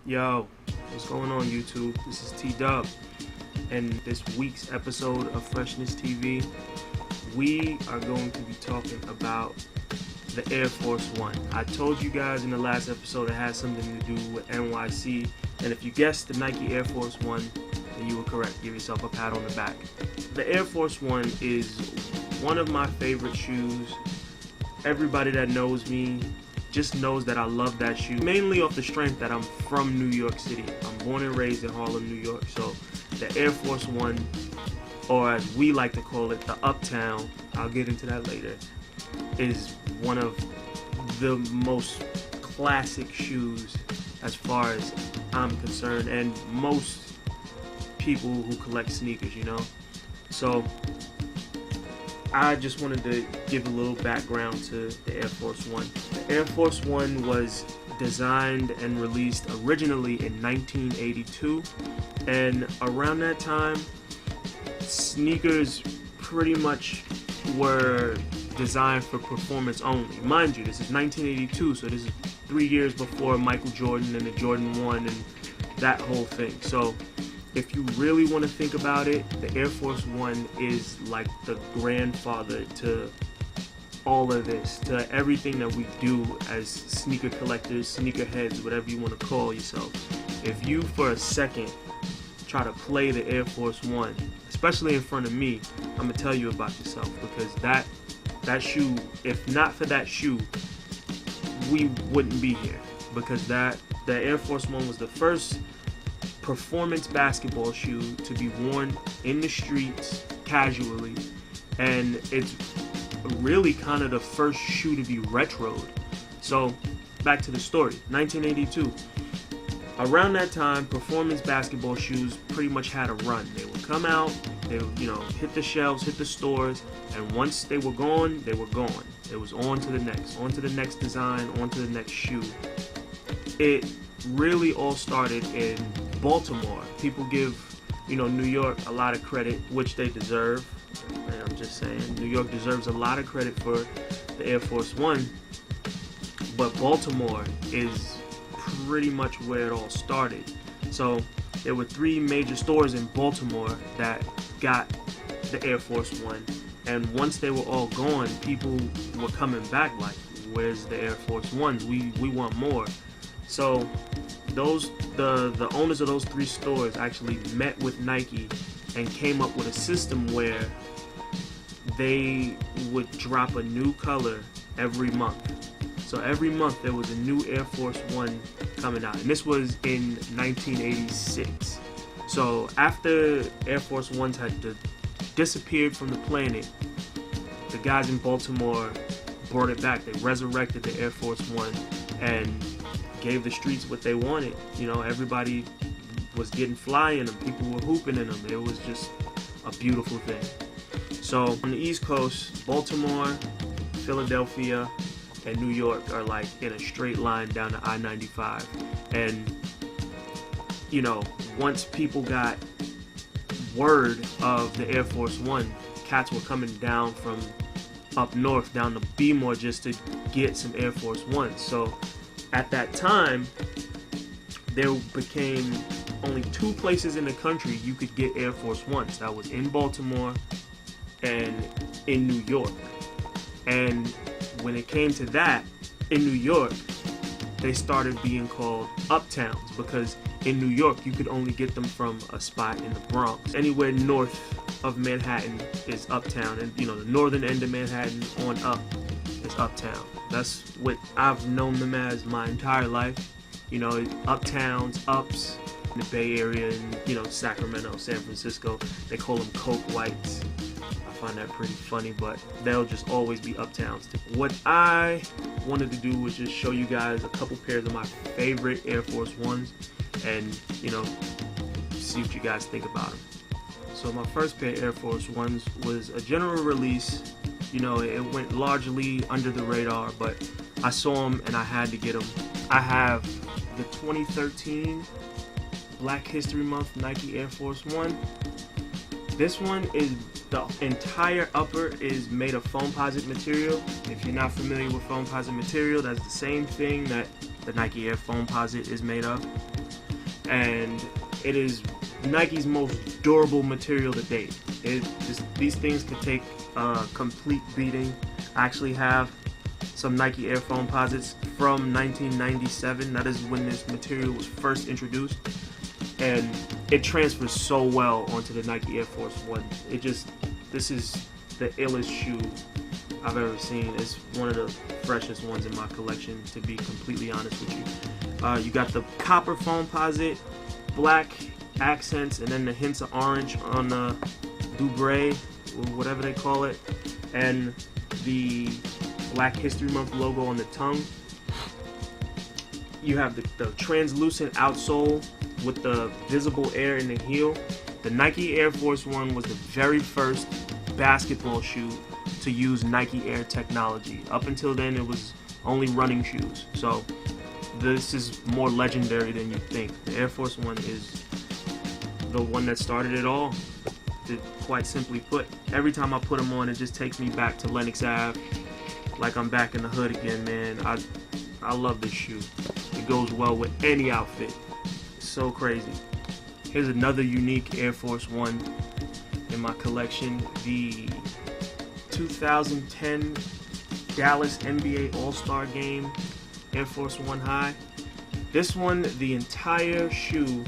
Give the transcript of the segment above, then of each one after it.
Yo, what's going on YouTube? This is T-Dub, and this week's episode of Freshness TV, we are going to be talking about the Air Force One. I told you guys in the last episode it has something to do with NYC, and if you guessed the Nike Air Force One, then you were correct. Give yourself a pat on the back. The Air Force One is one of my favorite shoes. Everybody that knows me just knows that I love that shoe, mainly off the strength that I'm from New York City. I'm born and raised in Harlem, New York, so the Air Force One, or as we like to call it, the Uptown, I'll get into that later, is one of the most classic shoes as far as I'm concerned, and most people who collect sneakers, you know. So I just wanted to give a little background to the Air Force One. The Air Force One was designed and released originally in 1982, and around that time, sneakers pretty much were designed for performance only. Mind you, this is 1982, so this is 3 years before Michael Jordan and the Jordan 1 and that whole thing. So if you really want to think about it, the Air Force One is like the grandfather to all of this, to everything that we do as sneaker collectors, sneaker heads, whatever you want to call yourself. If you for a second try to play the Air Force One, especially in front of me, I'm going to tell you about yourself, because that shoe, if not for that shoe, we wouldn't be here, because the Air Force One was the first performance basketball shoe to be worn in the streets casually, and it's really kind of the first shoe to be retroed. So back to the story. 1982, around that time, performance basketball shoes pretty much had a run. They would come out, they would, hit the shelves, hit the stores, and once they were gone, they were gone. It was on to the next design, on to the next shoe. It really all started in Baltimore. People give, New York a lot of credit, which they deserve. And I'm just saying, New York deserves a lot of credit for the Air Force One. But Baltimore is pretty much where it all started. So there were 3 major stores in Baltimore that got the Air Force One. And once they were all gone, people were coming back like, where's the Air Force Ones? We want more. So the owners of those 3 stores actually met with Nike and came up with a system where they would drop a new color every month. So every month there was a new Air Force One coming out, and this was in 1986. So after Air Force Ones had disappeared from the planet, the guys in Baltimore brought it back. They resurrected the Air Force One and gave the streets what they wanted. Everybody was getting fly in them. People were hooping in them. It was just a beautiful thing. So on the East Coast, Baltimore, Philadelphia, and New York are like in a straight line down to I-95. And, once people got word of the Air Force One, cats were coming down from up north down to Bmore just to get some Air Force Ones. So at that time, there became only 2 places in the country you could get Air Force Ones. That was in Baltimore and in New York. And when it came to that, in New York, they started being called Uptowns, because in New York, you could only get them from a spot in the Bronx. Anywhere north of Manhattan is Uptown, and the northern end of Manhattan on up is Uptown. That's what I've known them as my entire life. Uptowns, ups in the Bay Area, and Sacramento, San Francisco, they call them Coke Whites. I find that pretty funny, but they'll just always be Uptowns. What I wanted to do was just show you guys a couple pairs of my favorite Air Force Ones, and see what you guys think about them. So my first pair of Air Force Ones was a general release. It went largely under the radar, but I saw them and I had to get them. I have the 2013 Black History Month Nike Air Force One. This one is, the entire upper is made of foam-posite material. If you're not familiar with foam-posite material, that's the same thing that the Nike Air Foamposite is made of, and it is Nike's most durable material to date. These things could take a complete beating. I actually have some Nike Air Foamposites from 1997. That is when this material was first introduced, and it transfers so well onto the Nike Air Force One. This is the illest shoe I've ever seen. It's one of the freshest ones in my collection, to be completely honest with you. You got the copper Foamposite, black accents, and then the hints of orange on the Dubré, or whatever they call it, and the Black History Month logo on the tongue. You have the translucent outsole with the visible air in the heel. The Nike Air Force One was the very first basketball shoe to use Nike Air technology. Up until then, it was only running shoes. So this is more legendary than you think. The Air Force One is the one that started it all. Quite simply put, every time I put them on, it just takes me back to Lenox Ave, like I'm back in the hood again, man. I love this shoe. It goes well with any outfit. It's so crazy. Here's another unique Air Force One in my collection. The 2010 Dallas NBA All-Star Game Air Force One High. This one, the entire shoe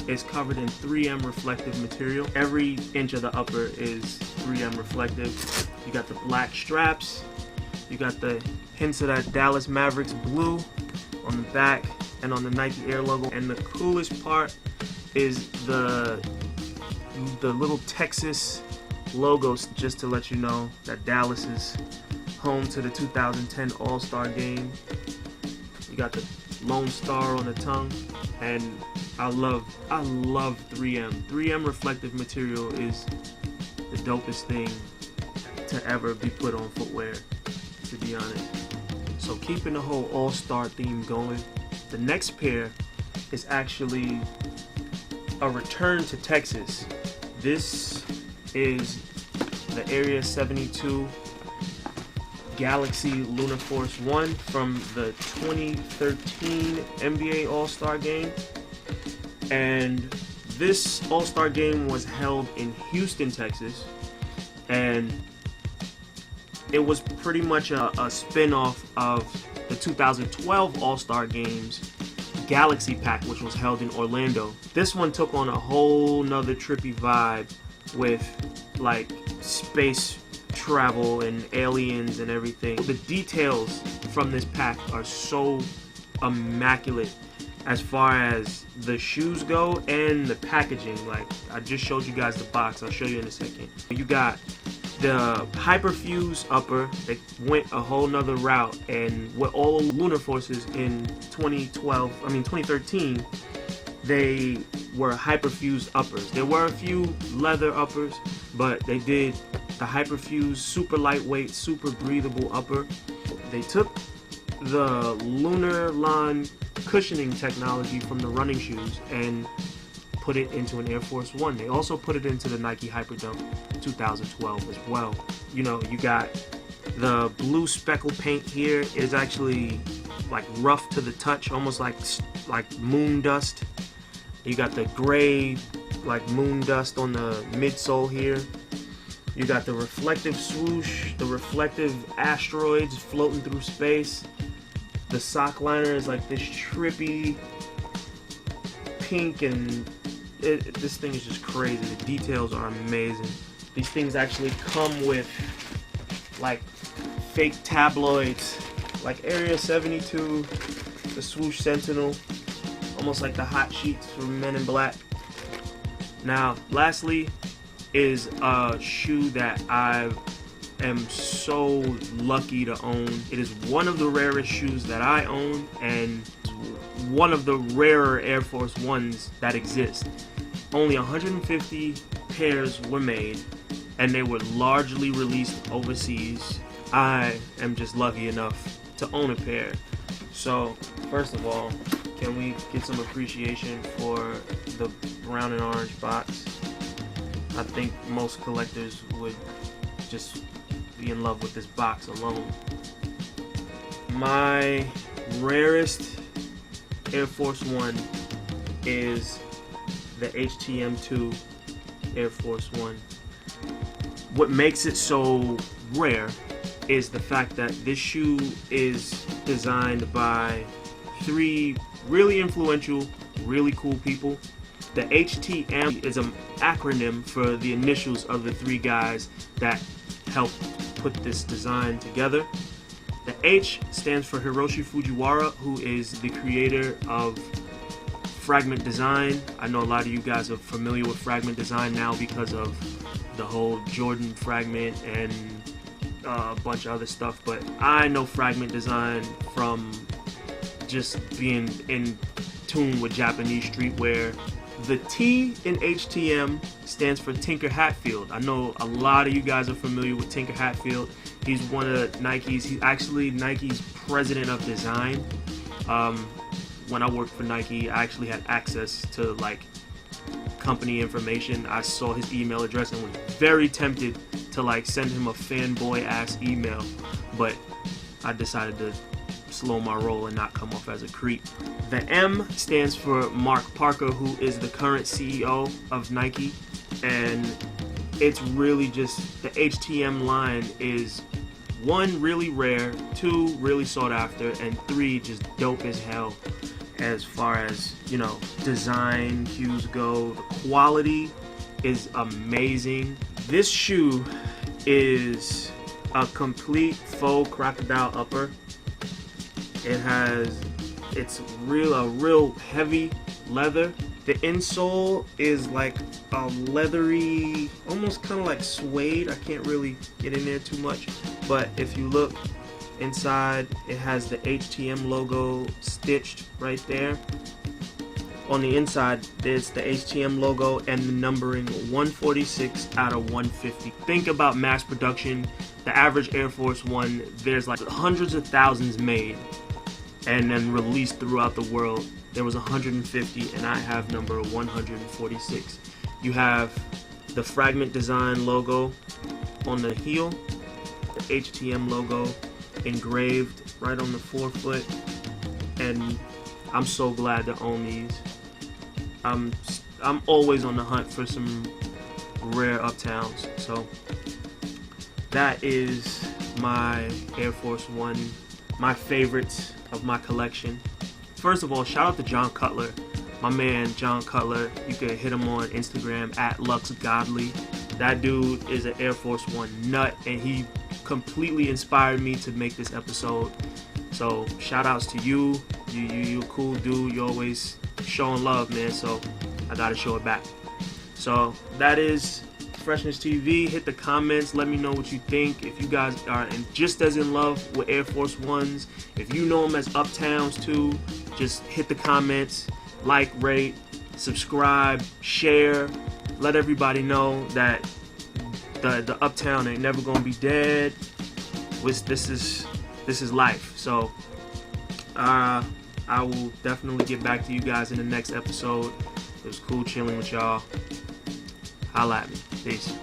is covered in 3M reflective material. Every inch of the upper is 3M reflective. You got the black straps. You got the hints of that Dallas Mavericks blue on the back and on the Nike Air logo. And the coolest part is the little Texas logos, just to let you know that Dallas is home to the 2010 All-Star Game. You got the Lone Star on the tongue, and I love 3M. 3M reflective material is the dopest thing to ever be put on footwear, to be honest. So keeping the whole All-Star theme going, the next pair is actually a return to Texas. This is the Area 72 Galaxy Lunar Force One from the 2013 NBA All-Star Game. And this All-Star Game was held in Houston, Texas, and it was pretty much a spin-off of the 2012 All-Star Games Galaxy Pack, which was held in Orlando. This one took on a whole nother trippy vibe with like space travel and aliens and everything. The details from this pack are so immaculate as far as the shoes go and the packaging. Like, I just showed you guys the box. I'll show you in a second. You got the Hyperfuse upper. They went a whole nother route, and with all Lunar Forces in 2013, they were Hyperfuse uppers. There were a few leather uppers, but they did the Hyperfuse super lightweight, super breathable upper. They took the Lunar Line cushioning technology from the running shoes and put it into an Air Force One. They also put it into the Nike Hyperdunk 2012 as well. You know, you got the blue speckle paint here. It is actually like rough to the touch, almost like moon dust. You got the gray like moon dust on the midsole here. You got the reflective swoosh, the reflective asteroids floating through space. The sock liner is like this trippy pink, and this thing is just crazy. The details are amazing. These things actually come with like fake tabloids, like Area 72, the swoosh Sentinel, almost like the hot sheets from Men in Black. Now, lastly, is a shoe that I am so lucky to own. It is one of the rarest shoes that I own, and one of the rarer Air Force Ones that exist. Only 150 pairs were made, and they were largely released overseas. I am just lucky enough to own a pair. So, first of all, can we get some appreciation for the brown and orange box? I think most collectors would just be in love with this box alone. My rarest Air Force One is the HTM2 Air Force One. What makes it so rare is the fact that this shoe is designed by 3 really influential, really cool people. The HTM is an acronym for the initials of the 3 guys that helped put this design together. The H stands for Hiroshi Fujiwara, who is the creator of Fragment Design. I know a lot of you guys are familiar with Fragment Design now because of the whole Jordan fragment and a bunch of other stuff, but I know Fragment Design from just being in tune with Japanese streetwear. The T in HTM stands for Tinker Hatfield. I know a lot of you guys are familiar with Tinker Hatfield. He's one of Nike's, he's actually Nike's president of design. When I worked for Nike, I actually had access to like company information. I saw his email address and was very tempted to like send him a fanboy ass email, but I decided to slow my roll and not come off as a creep. The M stands for Mark Parker, who is the current CEO of Nike, and it's really just the HTM line is 1, really rare, 2, really sought after, and 3, just dope as hell. As far as, you know, design cues go, the quality is amazing. This shoe is a complete faux crocodile upper. It's a real heavy leather. The insole is like a leathery, almost kind of like suede. I can't really get in there too much, but if you look inside, it has the HTM logo stitched right there. On the inside, there's the HTM logo and the numbering 146 out of 150. Think about mass production. The average Air Force One, there's like hundreds of thousands made and then released throughout the world. There was 150, and I have number 146. You have the Fragment Design logo on the heel, the HTM logo engraved right on the forefoot, and I'm so glad to own these. I'm always on the hunt for some rare uptowns, so that is my Air Force One, my favorites of my collection. First of all, shout out to John Cutler, my man John Cutler. You can hit him on Instagram at LuxGodly. That dude is an Air Force One nut, and he completely inspired me to make this episode. So shout outs to you. You a cool dude. You always showing love, man, so I gotta show it back. So that is Freshness TV. Hit the comments, let me know what you think. If you guys are just as in love with Air Force Ones, if you know them as uptowns too, just hit the comments, like, rate, subscribe, share. Let everybody know that the uptown ain't never gonna be dead. This is life. So I will definitely get back to you guys in the next episode. It was cool chilling with y'all. Holla at me. Peace.